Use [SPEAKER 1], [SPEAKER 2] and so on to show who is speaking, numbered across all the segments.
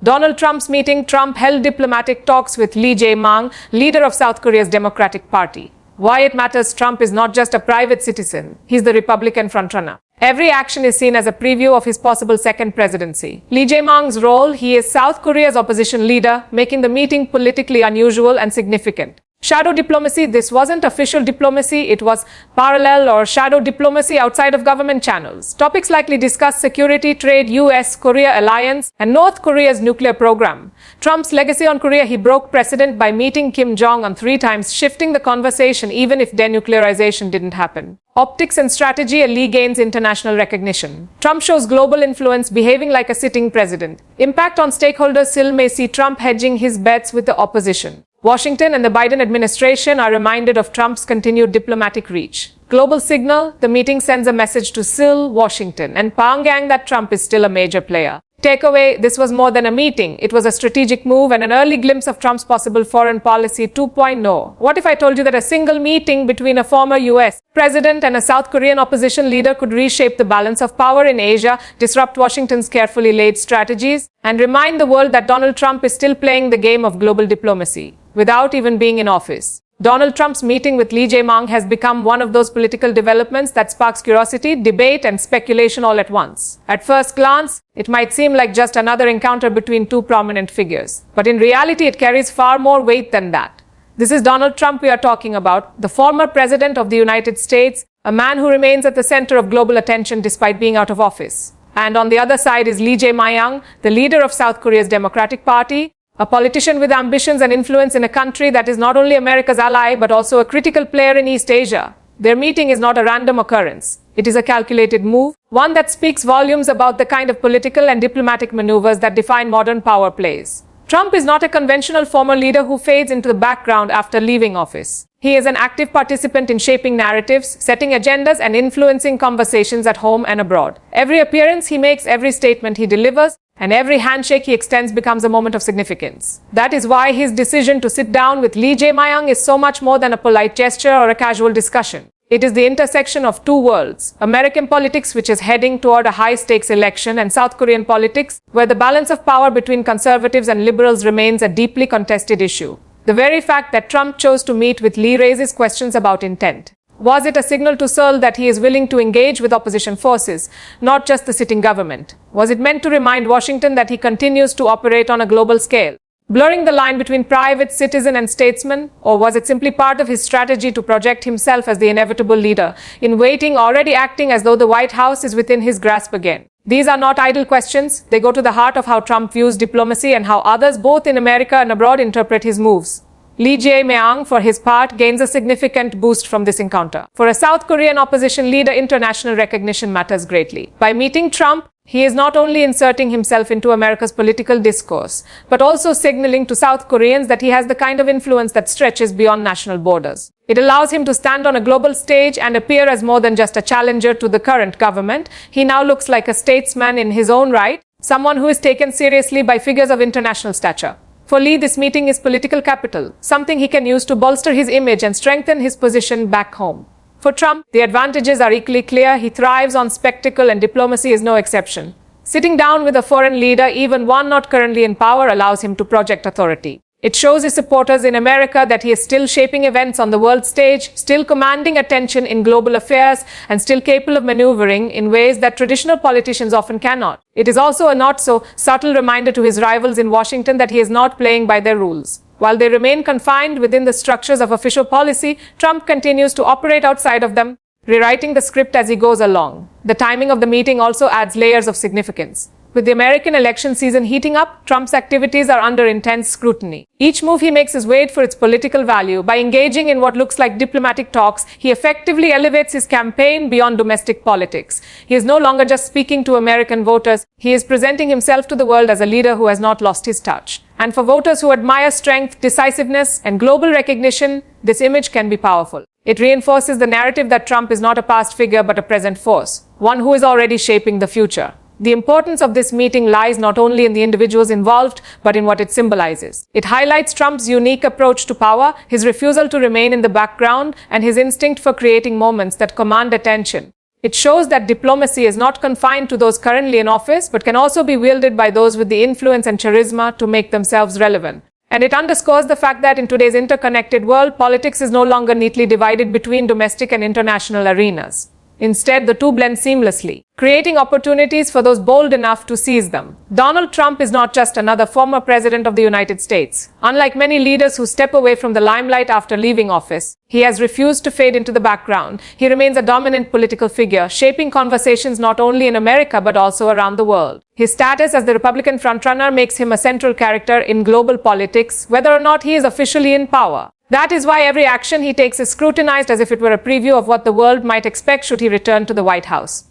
[SPEAKER 1] Donald Trump's meeting. Trump held diplomatic talks with Lee Jae Myung, leader of South Korea's Democratic Party. Why it matters: Trump is not just a private citizen, he's the Republican frontrunner. Every action is seen as a preview of his possible second presidency. Lee Jae Myung's role: he is South Korea's opposition leader, making the meeting politically unusual and significant. Shadow diplomacy: this wasn't official diplomacy, it was parallel or shadow diplomacy outside of government channels. Topics likely discussed: security, trade, US-Korea alliance, and North Korea's nuclear program. Trump's legacy on Korea: he broke precedent by meeting Kim Jong-un 3 times, shifting the conversation even if denuclearization didn't happen. Optics and strategy: Lee gains international recognition. Trump shows global influence, behaving like a sitting president. Impact on stakeholders: Sil may see Trump hedging his bets with the opposition. Washington and the Biden administration are reminded of Trump's continued diplomatic reach. Global signal: the meeting sends a message to Seoul, Washington, and Pyongyang that Trump is still a major player. Takeaway: this was more than a meeting. It was a strategic move and an early glimpse of Trump's possible foreign policy 2.0. What if I told you that a single meeting between a former US president and a South Korean opposition leader could reshape the balance of power in Asia, disrupt Washington's carefully laid strategies, and remind the world that Donald Trump is still playing the game of global diplomacy without even being in office? Donald Trump's meeting with Lee Jae Myung has become one of those political developments that sparks curiosity, debate, and speculation all at once. At first glance, it might seem like just another encounter between two prominent figures. But in reality, it carries far more weight than that. This is Donald Trump we are talking about, the former president of the United States, a man who remains at the center of global attention despite being out of office. And on the other side is Lee Jae Myung, the leader of South Korea's Democratic Party, a politician with ambitions and influence in a country that is not only America's ally but also a critical player in East Asia. Their meeting is not a random occurrence. It is a calculated move, one that speaks volumes about the kind of political and diplomatic maneuvers that define modern power plays. Trump is not a conventional former leader who fades into the background after leaving office. He is an active participant in shaping narratives, setting agendas, and influencing conversations at home and abroad. Every appearance he makes, every statement he delivers, and every handshake he extends becomes a moment of significance. That is why his decision to sit down with Lee Jae Myung is so much more than a polite gesture or a casual discussion. It is the intersection of two worlds: American politics, which is heading toward a high-stakes election, and South Korean politics, where the balance of power between conservatives and liberals remains a deeply contested issue. The very fact that Trump chose to meet with Lee raises questions about intent. Was it a signal to Seoul that he is willing to engage with opposition forces, not just the sitting government? Was it meant to remind Washington that he continues to operate on a global scale, blurring the line between private citizen and statesman? Or was it simply part of his strategy to project himself as the inevitable leader in waiting, already acting as though the White House is within his grasp again? These are not idle questions. They go to the heart of how Trump views diplomacy and how others, both in America and abroad, interpret his moves. Lee Jae Myung, for his part, gains a significant boost from this encounter. For a South Korean opposition leader, international recognition matters greatly. By meeting Trump, he is not only inserting himself into America's political discourse, but also signaling to South Koreans that he has the kind of influence that stretches beyond national borders. It allows him to stand on a global stage and appear as more than just a challenger to the current government. He now looks like a statesman in his own right, someone who is taken seriously by figures of international stature. For Lee, this meeting is political capital, something he can use to bolster his image and strengthen his position back home. For Trump, the advantages are equally clear. He thrives on spectacle, and diplomacy is no exception. Sitting down with a foreign leader, even one not currently in power, allows him to project authority. It shows his supporters in America that he is still shaping events on the world stage, still commanding attention in global affairs, and still capable of maneuvering in ways that traditional politicians often cannot. It is also a not-so-subtle reminder to his rivals in Washington that he is not playing by their rules. While they remain confined within the structures of official policy, Trump continues to operate outside of them, rewriting the script as he goes along. The timing of the meeting also adds layers of significance. With the American election season heating up, Trump's activities are under intense scrutiny. Each move he makes is weighed for its political value. By engaging in what looks like diplomatic talks, he effectively elevates his campaign beyond domestic politics. He is no longer just speaking to American voters. He is presenting himself to the world as a leader who has not lost his touch. And for voters who admire strength, decisiveness, and global recognition, this image can be powerful. It reinforces the narrative that Trump is not a past figure but a present force, one who is already shaping the future. The importance of this meeting lies not only in the individuals involved, but in what it symbolizes. It highlights Trump's unique approach to power, his refusal to remain in the background, and his instinct for creating moments that command attention. It shows that diplomacy is not confined to those currently in office, but can also be wielded by those with the influence and charisma to make themselves relevant. And it underscores the fact that in today's interconnected world, politics is no longer neatly divided between domestic and international arenas. Instead, the two blend seamlessly, creating opportunities for those bold enough to seize them. Donald Trump is not just another former president of the United States. Unlike many leaders who step away from the limelight after leaving office, he has refused to fade into the background. He remains a dominant political figure, shaping conversations not only in America but also around the world. His status as the Republican frontrunner makes him a central character in global politics, whether or not he is officially in power. That is why every action he takes is scrutinized as if it were a preview of what the world might expect should he return to the White House.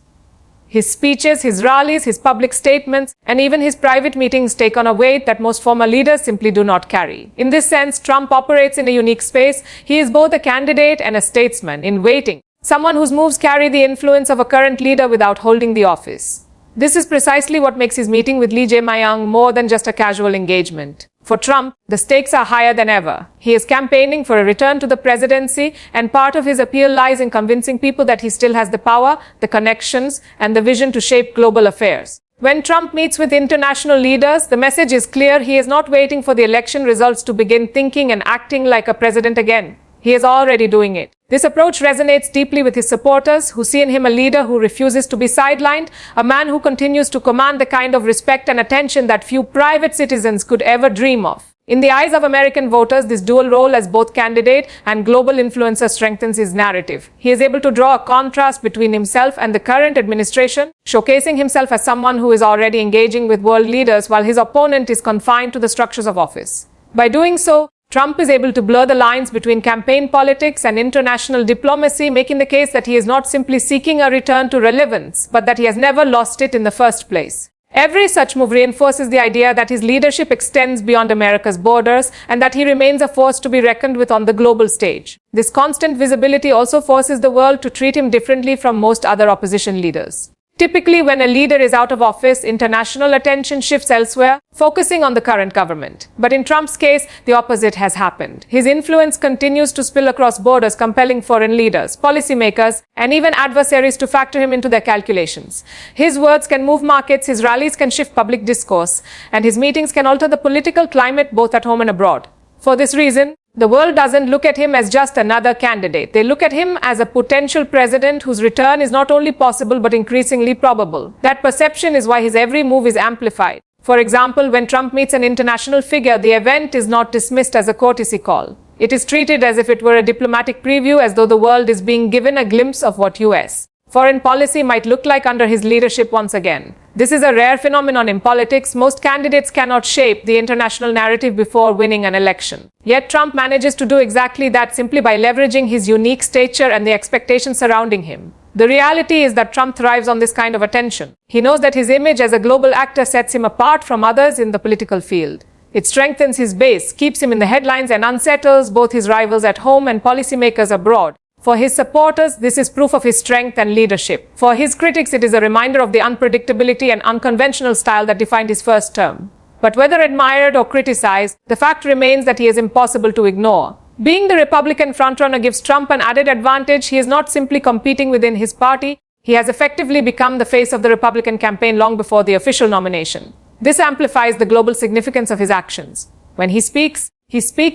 [SPEAKER 1] His speeches, his rallies, his public statements, and even his private meetings take on a weight that most former leaders simply do not carry. In this sense, Trump operates in a unique space. He is both a candidate and a statesman in waiting, someone whose moves carry the influence of a current leader without holding the office. This is precisely what makes his meeting with Lee Jae Myung more than just a casual engagement. For Trump, the stakes are higher than ever. He is campaigning for a return to the presidency, and part of his appeal lies in convincing people that he still has the power, the connections, and the vision to shape global affairs. When Trump meets with international leaders, the message is clear. He is not waiting for the election results to begin thinking and acting like a president again. He is already doing it. This approach resonates deeply with his supporters, who see in him a leader who refuses to be sidelined, a man who continues to command the kind of respect and attention that few private citizens could ever dream of. In the eyes of American voters, this dual role as both candidate and global influencer strengthens his narrative. He is able to draw a contrast between himself and the current administration, showcasing himself as someone who is already engaging with world leaders while his opponent is confined to the structures of office. By doing so, Trump is able to blur the lines between campaign politics and international diplomacy, making the case that he is not simply seeking a return to relevance, but that he has never lost it in the first place. Every such move reinforces the idea that his leadership extends beyond America's borders and that he remains a force to be reckoned with on the global stage. This constant visibility also forces the world to treat him differently from most other opposition leaders. Typically, when a leader is out of office, international attention shifts elsewhere, focusing on the current government. But in Trump's case, the opposite has happened. His influence continues to spill across borders, compelling foreign leaders, policymakers, and even adversaries to factor him into their calculations. His words can move markets, his rallies can shift public discourse, and his meetings can alter the political climate both at home and abroad. For this reason, the world doesn't look at him as just another candidate. They look at him as a potential president whose return is not only possible but increasingly probable. That perception is why his every move is amplified. For example, when Trump meets an international figure, the event is not dismissed as a courtesy call. It is treated as if it were a diplomatic preview, as though the world is being given a glimpse of what US foreign policy might look like under his leadership once again. This is a rare phenomenon in politics. Most candidates cannot shape the international narrative before winning an election. Yet Trump manages to do exactly that simply by leveraging his unique stature and the expectations surrounding him. The reality is that Trump thrives on this kind of attention. He knows that his image as a global actor sets him apart from others in the political field. It strengthens his base, keeps him in the headlines, and unsettles both his rivals at home and policymakers abroad. For his supporters, this is proof of his strength and leadership. For his critics, it is a reminder of the unpredictability and unconventional style that defined his first term. But whether admired or criticized, the fact remains that he is impossible to ignore. Being the Republican frontrunner gives Trump an added advantage. He is not simply competing within his party. He has effectively become the face of the Republican campaign long before the official nomination. This amplifies the global significance of his actions. When he speaks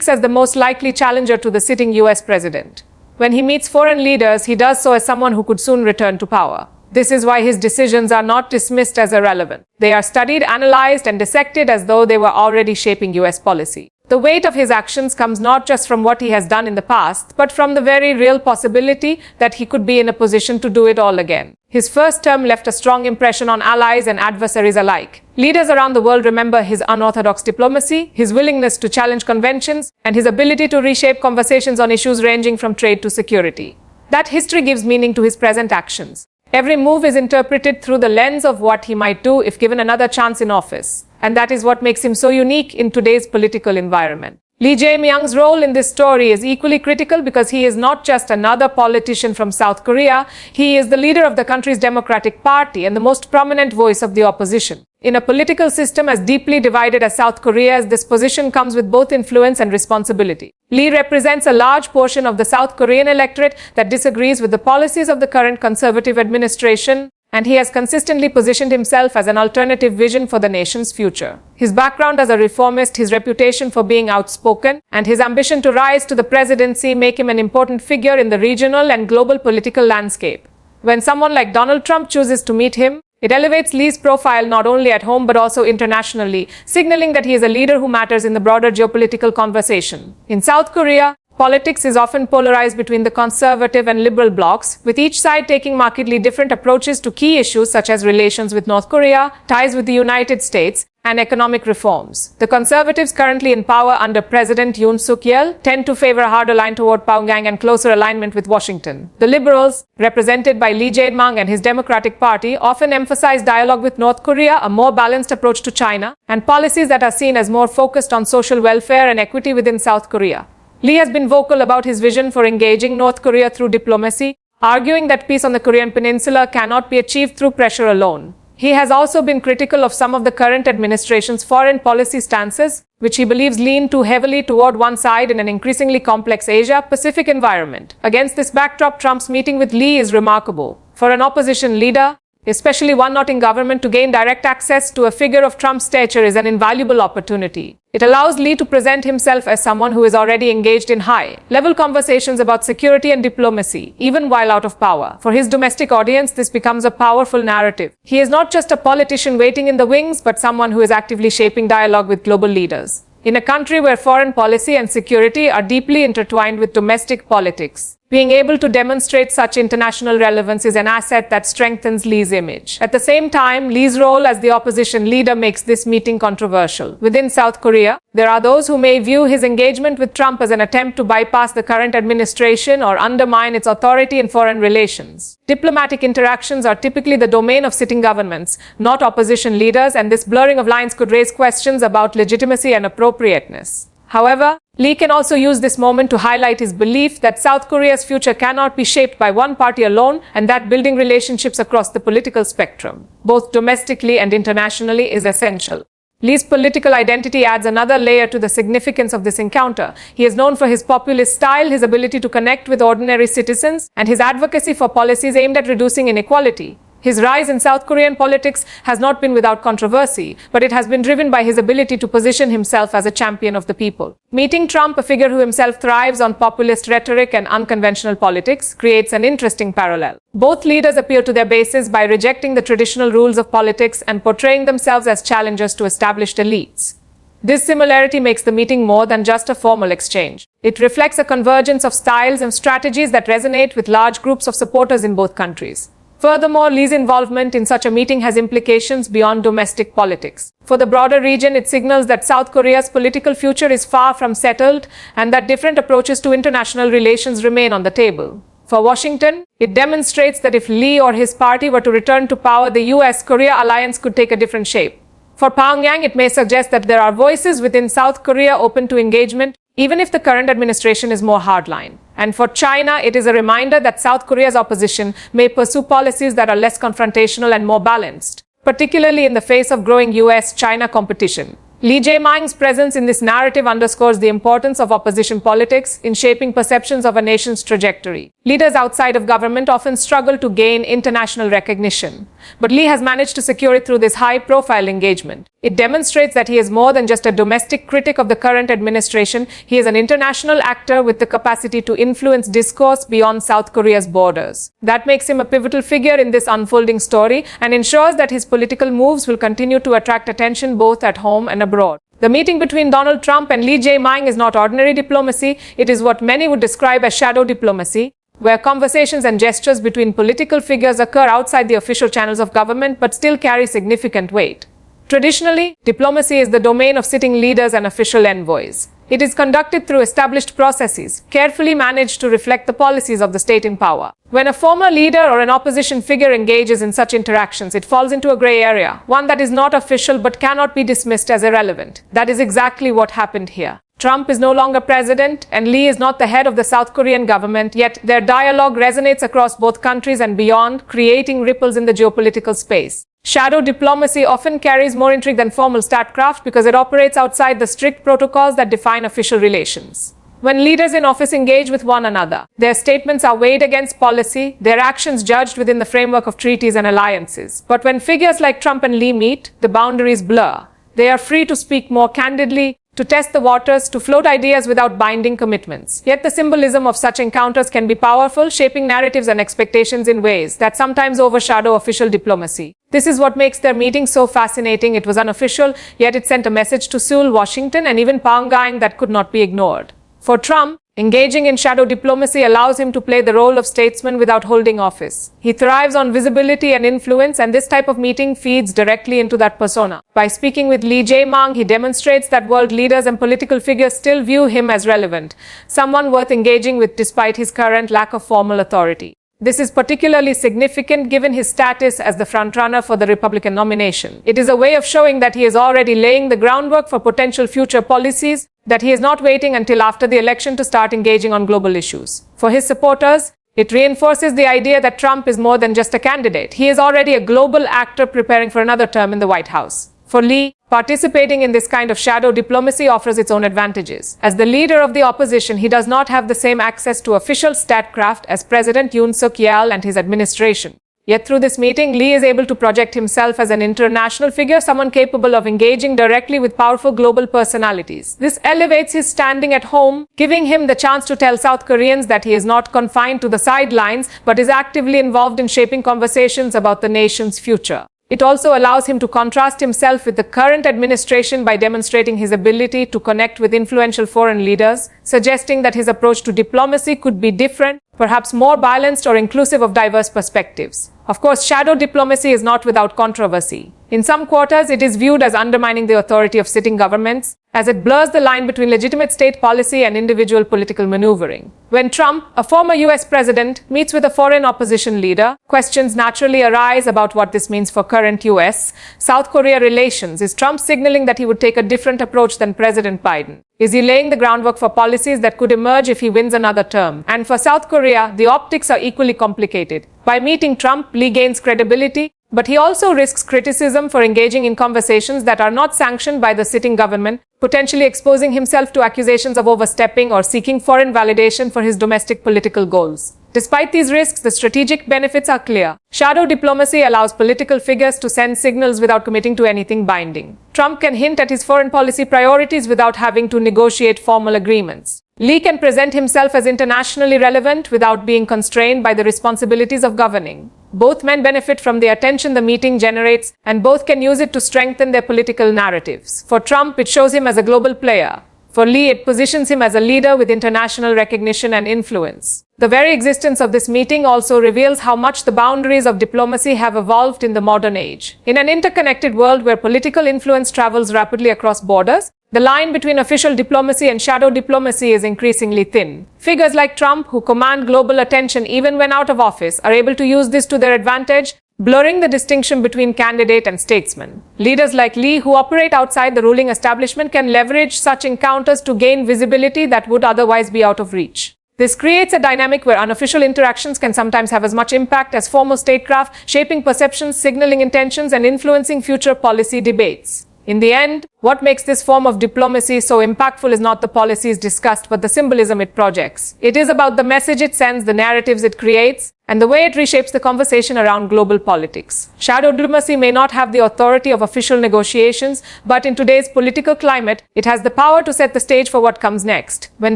[SPEAKER 1] as the most likely challenger to the sitting US president. When he meets foreign leaders, he does so as someone who could soon return to power. This is why his decisions are not dismissed as irrelevant. They are studied, analyzed, and dissected as though they were already shaping US policy. The weight of his actions comes not just from what he has done in the past, but from the very real possibility that he could be in a position to do it all again. His first term left a strong impression on allies and adversaries alike. Leaders around the world remember his unorthodox diplomacy, his willingness to challenge conventions, and his ability to reshape conversations on issues ranging from trade to security. That history gives meaning to his present actions. Every move is interpreted through the lens of what he might do if given another chance in office. And that is what makes him so unique in today's political environment. Lee Jae Myung's role in this story is equally critical because he is not just another politician from South Korea, he is the leader of the country's Democratic Party and the most prominent voice of the opposition. In a political system as deeply divided as South Korea's, this position comes with both influence and responsibility. Lee represents a large portion of the South Korean electorate that disagrees with the policies of the current conservative administration, and he has consistently positioned himself as an alternative vision for the nation's future. His background as a reformist, his reputation for being outspoken, and his ambition to rise to the presidency make him an important figure in the regional and global political landscape. When someone like Donald Trump chooses to meet him, it elevates Lee's profile not only at home but also internationally, signaling that he is a leader who matters in the broader geopolitical conversation. In South Korea, politics is often polarized between the conservative and liberal blocs, with each side taking markedly different approaches to key issues such as relations with North Korea, ties with the United States, and economic reforms. The conservatives currently in power under President Yoon Suk-yeol tend to favor a harder line toward Pyongyang and closer alignment with Washington. The liberals, represented by Lee Jae Myung and his Democratic Party, often emphasize dialogue with North Korea, a more balanced approach to China, and policies that are seen as more focused on social welfare and equity within South Korea. Lee has been vocal about his vision for engaging North Korea through diplomacy, arguing that peace on the Korean peninsula cannot be achieved through pressure alone. He has also been critical of some of the current administration's foreign policy stances, which he believes lean too heavily toward one side in an increasingly complex Asia-Pacific environment. Against this backdrop, Trump's meeting with Lee is remarkable. For an opposition leader, especially one not in government, to gain direct access to a figure of Trump's stature is an invaluable opportunity. It allows Lee to present himself as someone who is already engaged in high-level conversations about security and diplomacy, even while out of power. For his domestic audience, this becomes a powerful narrative. He is not just a politician waiting in the wings, but someone who is actively shaping dialogue with global leaders. In a country where foreign policy and security are deeply intertwined with domestic politics, being able to demonstrate such international relevance is an asset that strengthens Lee's image. At the same time, Lee's role as the opposition leader makes this meeting controversial. Within South Korea, there are those who may view his engagement with Trump as an attempt to bypass the current administration or undermine its authority in foreign relations. Diplomatic interactions are typically the domain of sitting governments, not opposition leaders, and this blurring of lines could raise questions about legitimacy and appropriateness. However, Lee can also use this moment to highlight his belief that South Korea's future cannot be shaped by one party alone, and that building relationships across the political spectrum, both domestically and internationally, is essential. Lee's political identity adds another layer to the significance of this encounter. He is known for his populist style, his ability to connect with ordinary citizens, and his advocacy for policies aimed at reducing inequality. His rise in South Korean politics has not been without controversy, but it has been driven by his ability to position himself as a champion of the people. Meeting Trump, a figure who himself thrives on populist rhetoric and unconventional politics, creates an interesting parallel. Both leaders appeal to their bases by rejecting the traditional rules of politics and portraying themselves as challengers to established elites. This similarity makes the meeting more than just a formal exchange. It reflects a convergence of styles and strategies that resonate with large groups of supporters in both countries. Furthermore, Lee's involvement in such a meeting has implications beyond domestic politics. For the broader region, it signals that South Korea's political future is far from settled and that different approaches to international relations remain on the table. For Washington, it demonstrates that if Lee or his party were to return to power, the US-Korea alliance could take a different shape. For Pyongyang, it may suggest that there are voices within South Korea open to engagement, even if the current administration is more hardline. And for China, it is a reminder that South Korea's opposition may pursue policies that are less confrontational and more balanced, particularly in the face of growing US-China competition. Lee Jae Myung's presence in this narrative underscores the importance of opposition politics in shaping perceptions of a nation's trajectory. Leaders outside of government often struggle to gain international recognition, but Lee has managed to secure it through this high-profile engagement. It demonstrates that he is more than just a domestic critic of the current administration. He is an international actor with the capacity to influence discourse beyond South Korea's borders. That makes him a pivotal figure in this unfolding story and ensures that his political moves will continue to attract attention both at home and abroad. The meeting between Donald Trump and Lee Jae Myung is not ordinary diplomacy. It is what many would describe as shadow diplomacy, where conversations and gestures between political figures occur outside the official channels of government but still carry significant weight. Traditionally, diplomacy is the domain of sitting leaders and official envoys. It is conducted through established processes, carefully managed to reflect the policies of the state in power. When a former leader or an opposition figure engages in such interactions, it falls into a gray area, one that is not official but cannot be dismissed as irrelevant. That is exactly what happened here. Trump is no longer president, and Lee is not the head of the South Korean government, yet their dialogue resonates across both countries and beyond, creating ripples in the geopolitical space. Shadow diplomacy often carries more intrigue than formal statecraft because it operates outside the strict protocols that define official relations. When leaders in office engage with one another, their statements are weighed against policy, their actions judged within the framework of treaties and alliances. But when figures like Trump and Lee meet, the boundaries blur. They are free to speak more candidly, to test the waters, to float ideas without binding commitments. Yet the symbolism of such encounters can be powerful, shaping narratives and expectations in ways that sometimes overshadow official diplomacy. This is what makes their meeting so fascinating. It was unofficial, yet it sent a message to Seoul, Washington, and even Pyongyang that could not be ignored. For Trump, engaging in shadow diplomacy allows him to play the role of statesman without holding office. He thrives on visibility and influence, and this type of meeting feeds directly into that persona. By speaking with Lee Jae Myung, he demonstrates that world leaders and political figures still view him as relevant, someone worth engaging with despite his current lack of formal authority. This is particularly significant given his status as the frontrunner for the Republican nomination. It is a way of showing that he is already laying the groundwork for potential future policies, that he is not waiting until after the election to start engaging on global issues. For his supporters, it reinforces the idea that Trump is more than just a candidate. He is already a global actor preparing for another term in the White House. For Lee, participating in this kind of shadow diplomacy offers its own advantages. As the leader of the opposition, he does not have the same access to official statecraft as President Yoon Suk-yeol and his administration. Yet through this meeting, Lee is able to project himself as an international figure, someone capable of engaging directly with powerful global personalities. This elevates his standing at home, giving him the chance to tell South Koreans that he is not confined to the sidelines, but is actively involved in shaping conversations about the nation's future. It also allows him to contrast himself with the current administration by demonstrating his ability to connect with influential foreign leaders, suggesting that his approach to diplomacy could be different, perhaps more balanced or inclusive of diverse perspectives. Of course, shadow diplomacy is not without controversy. In some quarters, it is viewed as undermining the authority of sitting governments, as it blurs the line between legitimate state policy and individual political maneuvering. When Trump, a former US president, meets with a foreign opposition leader, questions naturally arise about what this means for current US-South Korea relations. Is Trump signaling that he would take a different approach than President Biden? Is he laying the groundwork for policies that could emerge if he wins another term? And for South Korea, the optics are equally complicated. By meeting Trump, Lee gains credibility, but he also risks criticism for engaging in conversations that are not sanctioned by the sitting government, potentially exposing himself to accusations of overstepping or seeking foreign validation for his domestic political goals. Despite these risks, the strategic benefits are clear. Shadow diplomacy allows political figures to send signals without committing to anything binding. Trump can hint at his foreign policy priorities without having to negotiate formal agreements. Lee can present himself as internationally relevant without being constrained by the responsibilities of governing. Both men benefit from the attention the meeting generates, and both can use it to strengthen their political narratives. For Trump, it shows him as a global player. For Lee, it positions him as a leader with international recognition and influence. The very existence of this meeting also reveals how much the boundaries of diplomacy have evolved in the modern age. In an interconnected world where political influence travels rapidly across borders, the line between official diplomacy and shadow diplomacy is increasingly thin. Figures like Trump, who command global attention even when out of office, are able to use this to their advantage, blurring the distinction between candidate and statesman. Leaders like Lee, who operate outside the ruling establishment, can leverage such encounters to gain visibility that would otherwise be out of reach. This creates a dynamic where unofficial interactions can sometimes have as much impact as formal statecraft, shaping perceptions, signaling intentions, and influencing future policy debates. In the end, what makes this form of diplomacy so impactful is not the policies discussed, but the symbolism it projects. It is about the message it sends, the narratives it creates, and the way it reshapes the conversation around global politics. Shadow diplomacy may not have the authority of official negotiations, but in today's political climate, it has the power to set the stage for what comes next. When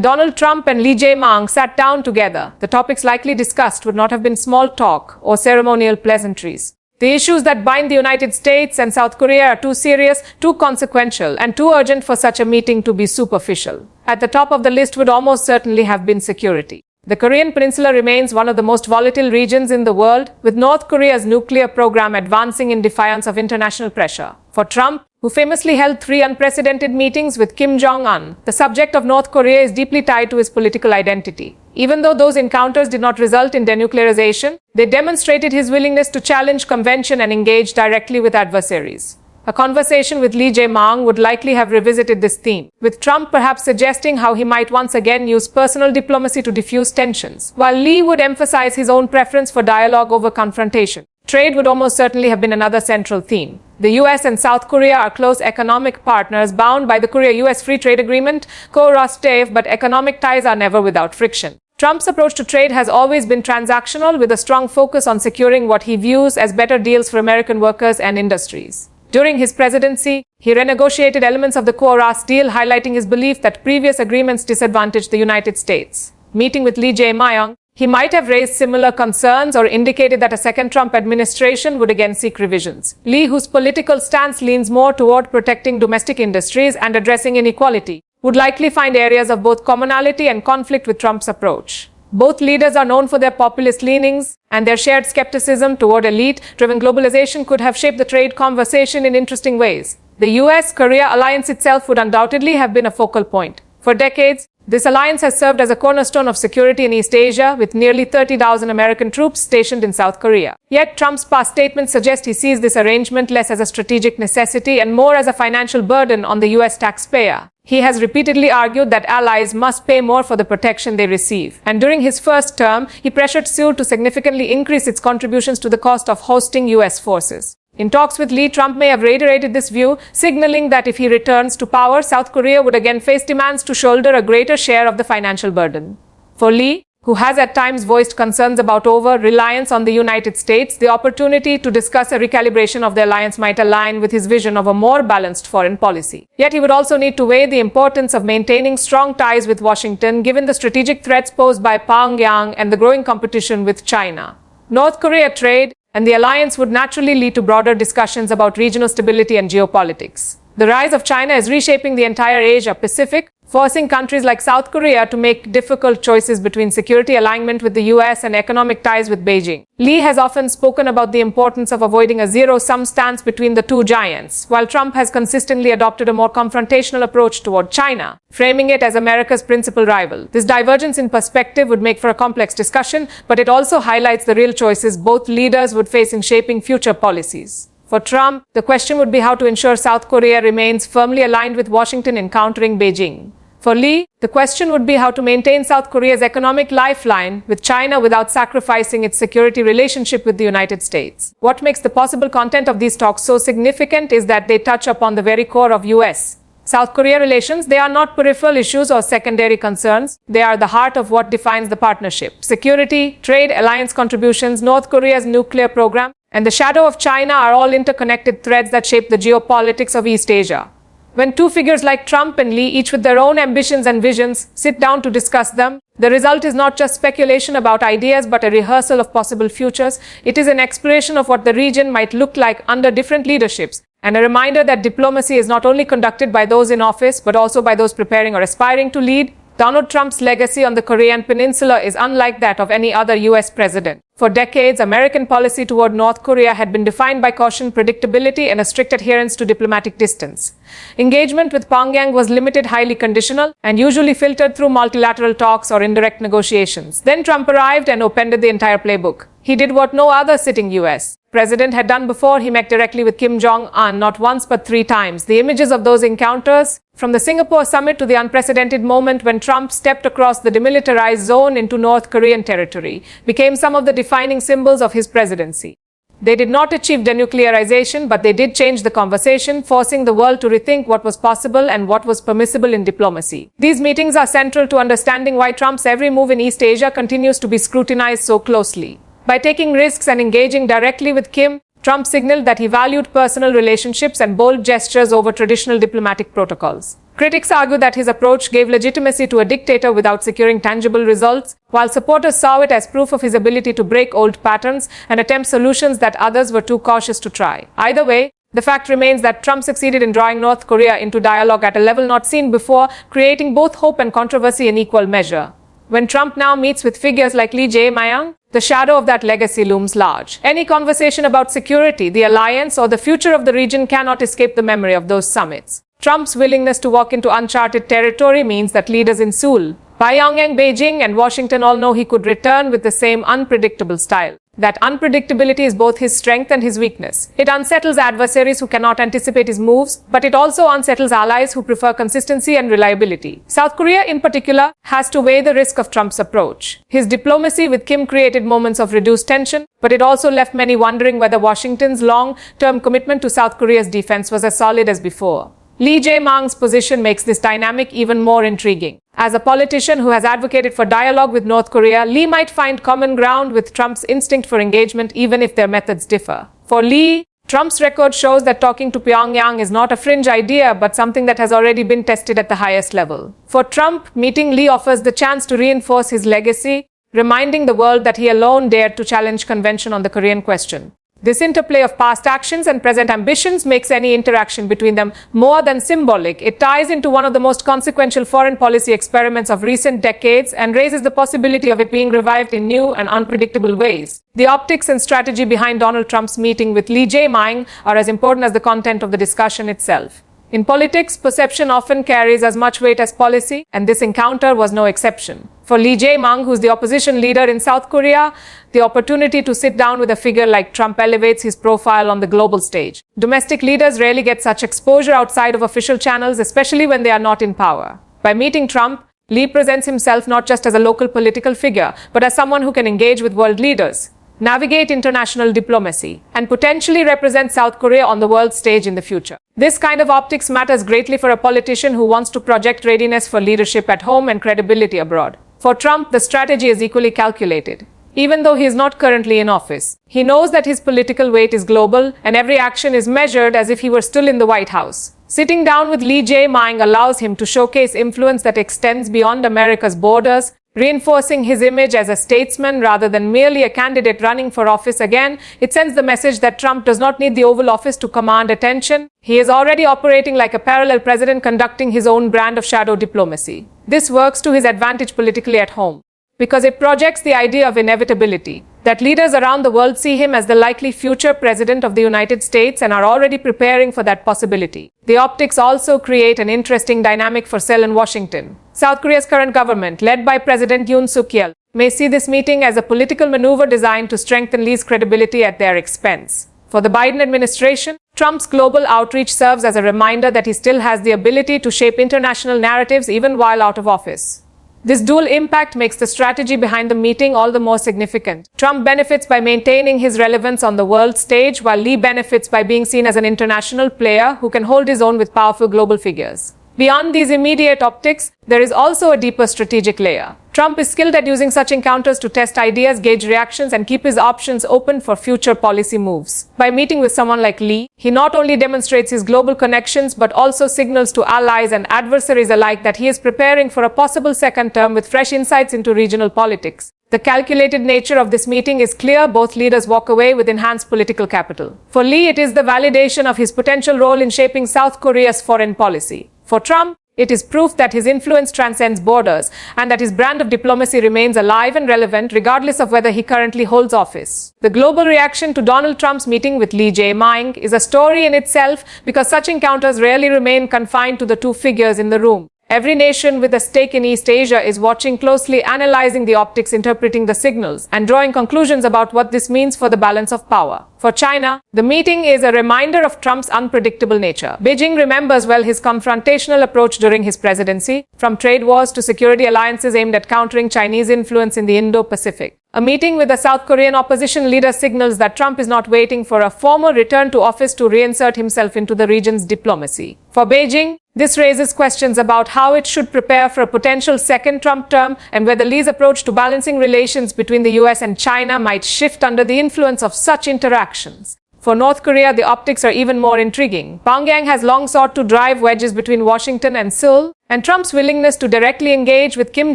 [SPEAKER 1] Donald Trump and Lee Jae Myung sat down together, the topics likely discussed would not have been small talk or ceremonial pleasantries. The issues that bind the United States and South Korea are too serious, too consequential, and too urgent for such a meeting to be superficial. At the top of the list would almost certainly have been security. The Korean Peninsula remains one of the most volatile regions in the world, with North Korea's nuclear program advancing in defiance of international pressure. For Trump, who famously held 3 unprecedented meetings with Kim Jong-un, the subject of North Korea is deeply tied to his political identity. Even though those encounters did not result in denuclearization, they demonstrated his willingness to challenge convention and engage directly with adversaries. A conversation with Lee Jae Myung would likely have revisited this theme, with Trump perhaps suggesting how he might once again use personal diplomacy to diffuse tensions, while Lee would emphasize his own preference for dialogue over confrontation. Trade would almost certainly have been another central theme. The US and South Korea are close economic partners bound by the Korea-US Free Trade Agreement, co-Rostev, but economic ties are never without friction. Trump's approach to trade has always been transactional, with a strong focus on securing what he views as better deals for American workers and industries. During his presidency, he renegotiated elements of the co-Rostev deal, highlighting his belief that previous agreements disadvantaged the United States. Meeting with Lee Jae Myung, he might have raised similar concerns or indicated that a second Trump administration would again seek revisions. Lee, whose political stance leans more toward protecting domestic industries and addressing inequality, would likely find areas of both commonality and conflict with Trump's approach. Both leaders are known for their populist leanings, and their shared skepticism toward elite-driven globalization could have shaped the trade conversation in interesting ways. The US-Korea alliance itself would undoubtedly have been a focal point. For decades, this alliance has served as a cornerstone of security in East Asia, with nearly 30,000 American troops stationed in South Korea. Yet Trump's past statements suggest he sees this arrangement less as a strategic necessity and more as a financial burden on the US taxpayer. He has repeatedly argued that allies must pay more for the protection they receive. And during his first term, he pressured Seoul to significantly increase its contributions to the cost of hosting US forces. In talks with Lee, Trump may have reiterated this view, signaling that if he returns to power, South Korea would again face demands to shoulder a greater share of the financial burden. For Lee, who has at times voiced concerns about over-reliance on the United States, the opportunity to discuss a recalibration of the alliance might align with his vision of a more balanced foreign policy. Yet he would also need to weigh the importance of maintaining strong ties with Washington, given the strategic threats posed by Pyongyang and the growing competition with China. North Korea trade and the alliance would naturally lead to broader discussions about regional stability and geopolitics. The rise of China is reshaping the entire Asia-Pacific, forcing countries like South Korea to make difficult choices between security alignment with the US and economic ties with Beijing. Lee has often spoken about the importance of avoiding a zero-sum stance between the two giants, while Trump has consistently adopted a more confrontational approach toward China, framing it as America's principal rival. This divergence in perspective would make for a complex discussion, but it also highlights the real choices both leaders would face in shaping future policies. For Trump, the question would be how to ensure South Korea remains firmly aligned with Washington in countering Beijing. For Lee, the question would be how to maintain South Korea's economic lifeline with China without sacrificing its security relationship with the United States. What makes the possible content of these talks so significant is that they touch upon the very core of US-South Korea relations. They are not peripheral issues or secondary concerns. They are the heart of what defines the partnership. Security, trade, alliance contributions, North Korea's nuclear program, and the shadow of China are all interconnected threads that shape the geopolitics of East Asia. When two figures like Trump and Lee, each with their own ambitions and visions, sit down to discuss them, the result is not just speculation about ideas but a rehearsal of possible futures. It is an exploration of what the region might look like under different leaderships, and a reminder that diplomacy is not only conducted by those in office but also by those preparing or aspiring to lead. Donald Trump's legacy on the Korean Peninsula is unlike that of any other US president. For decades, American policy toward North Korea had been defined by caution, predictability, and a strict adherence to diplomatic distance. Engagement with Pyongyang was limited, highly conditional, and usually filtered through multilateral talks or indirect negotiations. Then Trump arrived and upended the entire playbook. He did what no other sitting US president had done before. He met directly with Kim Jong-un, not once but 3 times. The images of those encounters, from the Singapore summit to the unprecedented moment when Trump stepped across the demilitarized zone into North Korean territory, became some of the defining symbols of his presidency. They did not achieve denuclearization, but they did change the conversation, forcing the world to rethink what was possible and what was permissible in diplomacy. These meetings are central to understanding why Trump's every move in East Asia continues to be scrutinized so closely. By taking risks and engaging directly with Kim, Trump signaled that he valued personal relationships and bold gestures over traditional diplomatic protocols. Critics argue that his approach gave legitimacy to a dictator without securing tangible results, while supporters saw it as proof of his ability to break old patterns and attempt solutions that others were too cautious to try. Either way, the fact remains that Trump succeeded in drawing North Korea into dialogue at a level not seen before, creating both hope and controversy in equal measure. When Trump now meets with figures like Lee Jae Myung, the shadow of that legacy looms large. Any conversation about security, the alliance, or the future of the region cannot escape the memory of those summits. Trump's willingness to walk into uncharted territory means that leaders in Seoul, Pyongyang, Beijing, and Washington all know he could return with the same unpredictable style. That unpredictability is both his strength and his weakness. It unsettles adversaries who cannot anticipate his moves, but it also unsettles allies who prefer consistency and reliability. South Korea, in particular, has to weigh the risk of Trump's approach. His diplomacy with Kim created moments of reduced tension, but it also left many wondering whether Washington's long-term commitment to South Korea's defense was as solid as before. Lee Jae Myung's position makes this dynamic even more intriguing. As a politician who has advocated for dialogue with North Korea, Lee might find common ground with Trump's instinct for engagement even if their methods differ. For Lee, Trump's record shows that talking to Pyongyang is not a fringe idea but something that has already been tested at the highest level. For Trump, meeting Lee offers the chance to reinforce his legacy, reminding the world that he alone dared to challenge convention on the Korean question. This interplay of past actions and present ambitions makes any interaction between them more than symbolic. It ties into one of the most consequential foreign policy experiments of recent decades and raises the possibility of it being revived in new and unpredictable ways. The optics and strategy behind Donald Trump's meeting with Lee Jae Myung are as important as the content of the discussion itself. In politics, perception often carries as much weight as policy, and this encounter was no exception. For Lee Jae Myung, who's the opposition leader in South Korea, the opportunity to sit down with a figure like Trump elevates his profile on the global stage. Domestic leaders rarely get such exposure outside of official channels, especially when they are not in power. By meeting Trump, Lee presents himself not just as a local political figure, but as someone who can engage with world leaders, navigate international diplomacy, and potentially represent South Korea on the world stage in the future. This kind of optics matters greatly for a politician who wants to project readiness for leadership at home and credibility abroad. For Trump, the strategy is equally calculated. Even though he is not currently in office, he knows that his political weight is global and every action is measured as if he were still in the White House. Sitting down with Lee Jae Myung allows him to showcase influence that extends beyond America's borders, reinforcing his image as a statesman rather than merely a candidate running for office. Again, it sends the message that Trump does not need the Oval Office to command attention. He is already operating like a parallel president, conducting his own brand of shadow diplomacy. This works to his advantage politically at home, because it projects the idea of inevitability, that leaders around the world see him as the likely future president of the United States and are already preparing for that possibility. The optics also create an interesting dynamic for Seoul and Washington. South Korea's current government, led by President Yoon Suk-yeol, may see this meeting as a political maneuver designed to strengthen Lee's credibility at their expense. For the Biden administration, Trump's global outreach serves as a reminder that he still has the ability to shape international narratives even while out of office. This dual impact makes the strategy behind the meeting all the more significant. Trump benefits by maintaining his relevance on the world stage, while Lee benefits by being seen as an international player who can hold his own with powerful global figures. Beyond these immediate optics, there is also a deeper strategic layer. Trump is skilled at using such encounters to test ideas, gauge reactions, and keep his options open for future policy moves. By meeting with someone like Lee, he not only demonstrates his global connections but also signals to allies and adversaries alike that he is preparing for a possible second term with fresh insights into regional politics. The calculated nature of this meeting is clear. Both leaders walk away with enhanced political capital. For Lee, it is the validation of his potential role in shaping South Korea's foreign policy. For Trump, it is proof that his influence transcends borders and that his brand of diplomacy remains alive and relevant regardless of whether he currently holds office. The global reaction to Donald Trump's meeting with Lee Jae Myung is a story in itself, because such encounters rarely remain confined to the two figures in the room. Every nation with a stake in East Asia is watching closely, analyzing the optics, interpreting the signals, and drawing conclusions about what this means for the balance of power. For China, the meeting is a reminder of Trump's unpredictable nature. Beijing remembers well his confrontational approach during his presidency, from trade wars to security alliances aimed at countering Chinese influence in the Indo-Pacific. A meeting with the South Korean opposition leader signals that Trump is not waiting for a formal return to office to reinsert himself into the region's diplomacy. For Beijing, this raises questions about how it should prepare for a potential second Trump term and whether Lee's approach to balancing relations between the US and China might shift under the influence of such interactions. For North Korea, the optics are even more intriguing. Pyongyang has long sought to drive wedges between Washington and Seoul, and Trump's willingness to directly engage with Kim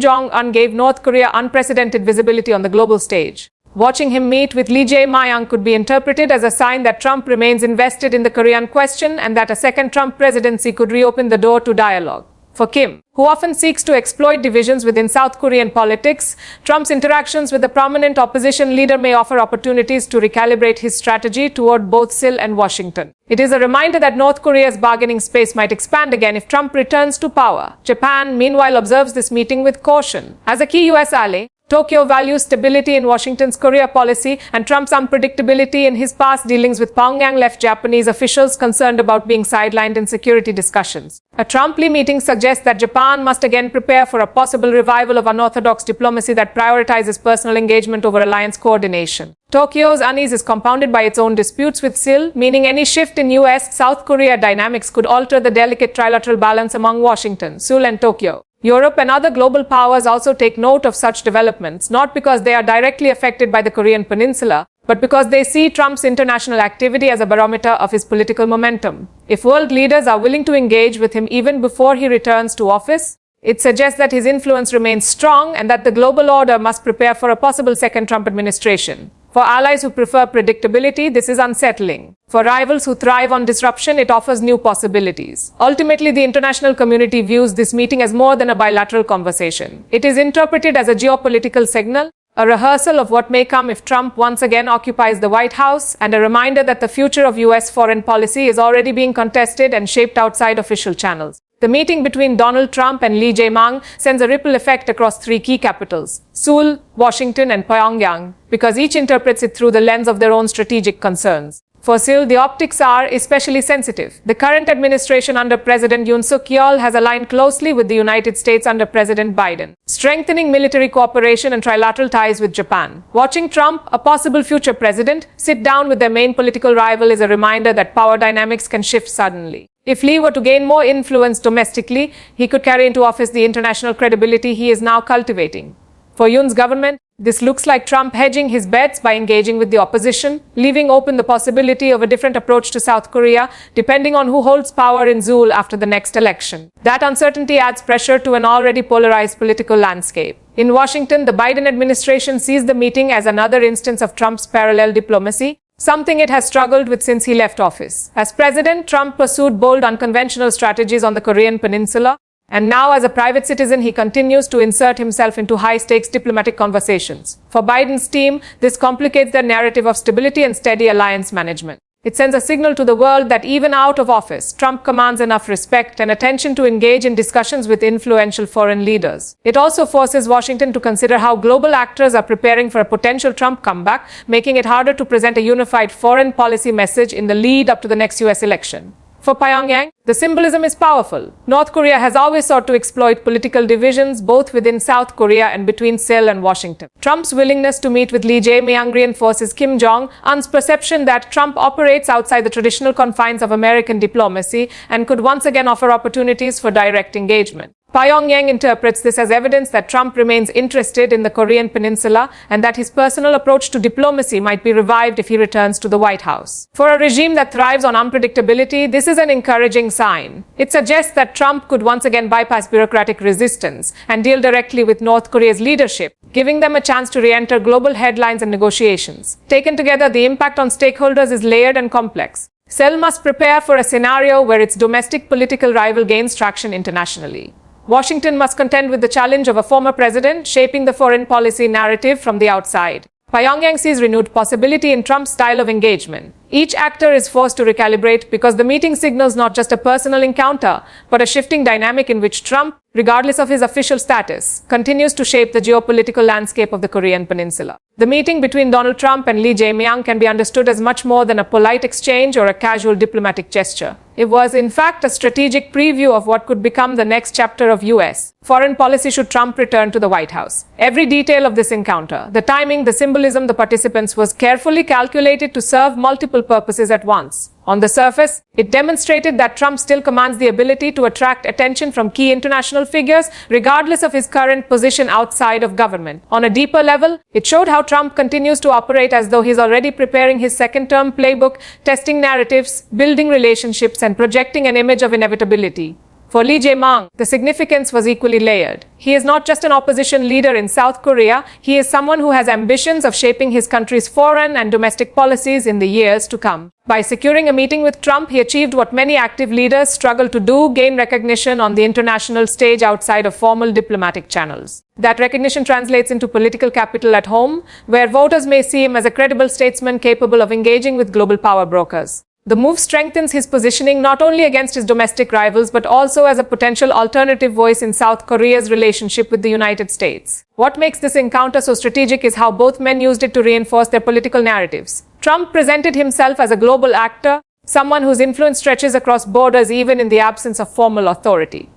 [SPEAKER 1] Jong-un gave North Korea unprecedented visibility on the global stage. Watching him meet with Lee Jae Myung could be interpreted as a sign that Trump remains invested in the Korean question and that a second Trump presidency could reopen the door to dialogue. For Kim, who often seeks to exploit divisions within South Korean politics, Trump's interactions with the prominent opposition leader may offer opportunities to recalibrate his strategy toward both Seoul and Washington. It is a reminder that North Korea's bargaining space might expand again if Trump returns to power. Japan, meanwhile, observes this meeting with caution. As a key US ally, Tokyo values stability in Washington's Korea policy, and Trump's unpredictability in his past dealings with Pyongyang left Japanese officials concerned about being sidelined in security discussions. A Trump-Lee meeting suggests that Japan must again prepare for a possible revival of unorthodox diplomacy that prioritizes personal engagement over alliance coordination. Tokyo's unease is compounded by its own disputes with Seoul, meaning any shift in US-South Korea dynamics could alter the delicate trilateral balance among Washington, Seoul, and Tokyo. Europe and other global powers also take note of such developments, not because they are directly affected by the Korean Peninsula, but because they see Trump's international activity as a barometer of his political momentum. If world leaders are willing to engage with him even before he returns to office, it suggests that his influence remains strong and that the global order must prepare for a possible second Trump administration. For allies who prefer predictability, this is unsettling. For rivals who thrive on disruption, it offers new possibilities. Ultimately, the international community views this meeting as more than a bilateral conversation. It is interpreted as a geopolitical signal, a rehearsal of what may come if Trump once again occupies the White House, and a reminder that the future of US foreign policy is already being contested and shaped outside official channels. The meeting between Donald Trump and Lee Jae Myung sends a ripple effect across three key capitals, Seoul, Washington, and Pyongyang, because each interprets it through the lens of their own strategic concerns. For Seoul, the optics are especially sensitive. The current administration under President Yoon Suk-yeol has aligned closely with the United States under President Biden, strengthening military cooperation and trilateral ties with Japan. Watching Trump, a possible future president, sit down with their main political rival is a reminder that power dynamics can shift suddenly. If Lee were to gain more influence domestically, he could carry into office the international credibility he is now cultivating. For Yoon's government, this looks like Trump hedging his bets by engaging with the opposition, leaving open the possibility of a different approach to South Korea, depending on who holds power in Seoul after the next election. That uncertainty adds pressure to an already polarized political landscape. In Washington, the Biden administration sees the meeting as another instance of Trump's parallel diplomacy, something it has struggled with since he left office. As president, Trump pursued bold, unconventional strategies on the Korean Peninsula, and now as a private citizen, he continues to insert himself into high-stakes diplomatic conversations. For Biden's team, this complicates their narrative of stability and steady alliance management. It sends a signal to the world that even out of office, Trump commands enough respect and attention to engage in discussions with influential foreign leaders. It also forces Washington to consider how global actors are preparing for a potential Trump comeback, making it harder to present a unified foreign policy message in the lead up to the next US election. For Pyongyang, the symbolism is powerful. North Korea has always sought to exploit political divisions both within South Korea and between Seoul and Washington. Trump's willingness to meet with Lee Jae Myung reinforces Kim Jong-un's perception that Trump operates outside the traditional confines of American diplomacy and could once again offer opportunities for direct engagement. Pyongyang interprets this as evidence that Trump remains interested in the Korean Peninsula and that his personal approach to diplomacy might be revived if he returns to the White House. For a regime that thrives on unpredictability, this is an encouraging sign. It suggests that Trump could once again bypass bureaucratic resistance and deal directly with North Korea's leadership, giving them a chance to re-enter global headlines and negotiations. Taken together, the impact on stakeholders is layered and complex. Seoul must prepare for a scenario where its domestic political rival gains traction internationally. Washington must contend with the challenge of a former president shaping the foreign policy narrative from the outside. Pyongyang sees renewed possibility in Trump's style of engagement. Each actor is forced to recalibrate because the meeting signals not just a personal encounter, but a shifting dynamic in which Trump, regardless of his official status, continues to shape the geopolitical landscape of the Korean Peninsula. The meeting between Donald Trump and Lee Jae Myung can be understood as much more than a polite exchange or a casual diplomatic gesture. It was, in fact, a strategic preview of what could become the next chapter of US foreign policy should Trump return to the White House. Every detail of this encounter, the timing, the symbolism, the participants, was carefully calculated to serve multiple purposes at once. On the surface, it demonstrated that Trump still commands the ability to attract attention from key international figures, regardless of his current position outside of government. On a deeper level, it showed how Trump continues to operate as though he's already preparing his second-term playbook, testing narratives, building relationships, and projecting an image of inevitability. For Lee Jae Myung, the significance was equally layered. He is not just an opposition leader in South Korea, he is someone who has ambitions of shaping his country's foreign and domestic policies in the years to come. By securing a meeting with Trump, he achieved what many active leaders struggle to do: gain recognition on the international stage outside of formal diplomatic channels. That recognition translates into political capital at home, where voters may see him as a credible statesman capable of engaging with global power brokers. The move strengthens his positioning not only against his domestic rivals but also as a potential alternative voice in South Korea's relationship with the United States. What makes this encounter so strategic is how both men used it to reinforce their political narratives. Trump presented himself as a global actor, someone whose influence stretches across borders even in the absence of formal authority.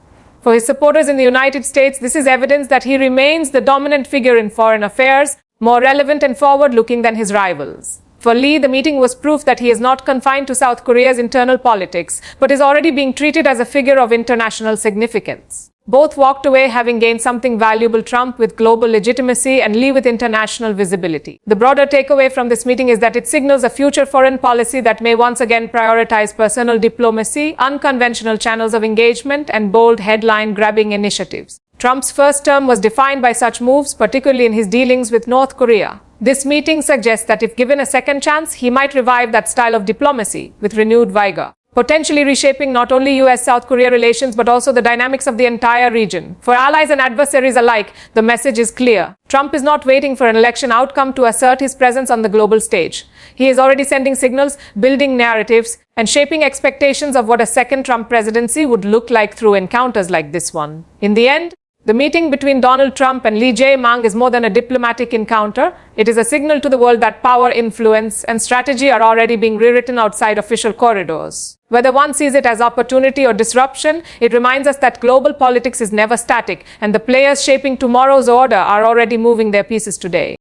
[SPEAKER 1] For his supporters in the United States, this is evidence that he remains the dominant figure in foreign affairs, more relevant and forward-looking than his rivals. For Lee, the meeting was proof that he is not confined to South Korea's internal politics, but is already being treated as a figure of international significance. Both walked away having gained something valuable, Trump with global legitimacy and Lee with international visibility. The broader takeaway from this meeting is that it signals a future foreign policy that may once again prioritize personal diplomacy, unconventional channels of engagement, and bold headline-grabbing initiatives. Trump's first term was defined by such moves, particularly in his dealings with North Korea. This meeting suggests that if given a second chance, he might revive that style of diplomacy with renewed vigor, potentially reshaping not only US-South Korea relations but also the dynamics of the entire region. For allies and adversaries alike, the message is clear. Trump is not waiting for an election outcome to assert his presence on the global stage. He is already sending signals, building narratives, and shaping expectations of what a second Trump presidency would look like through encounters like this one. In the end, the meeting between Donald Trump and Lee Jae Myung is more than a diplomatic encounter. It is a signal to the world that power, influence, and strategy are already being rewritten outside official corridors. Whether one sees it as opportunity or disruption, it reminds us that global politics is never static, and the players shaping tomorrow's order are already moving their pieces today.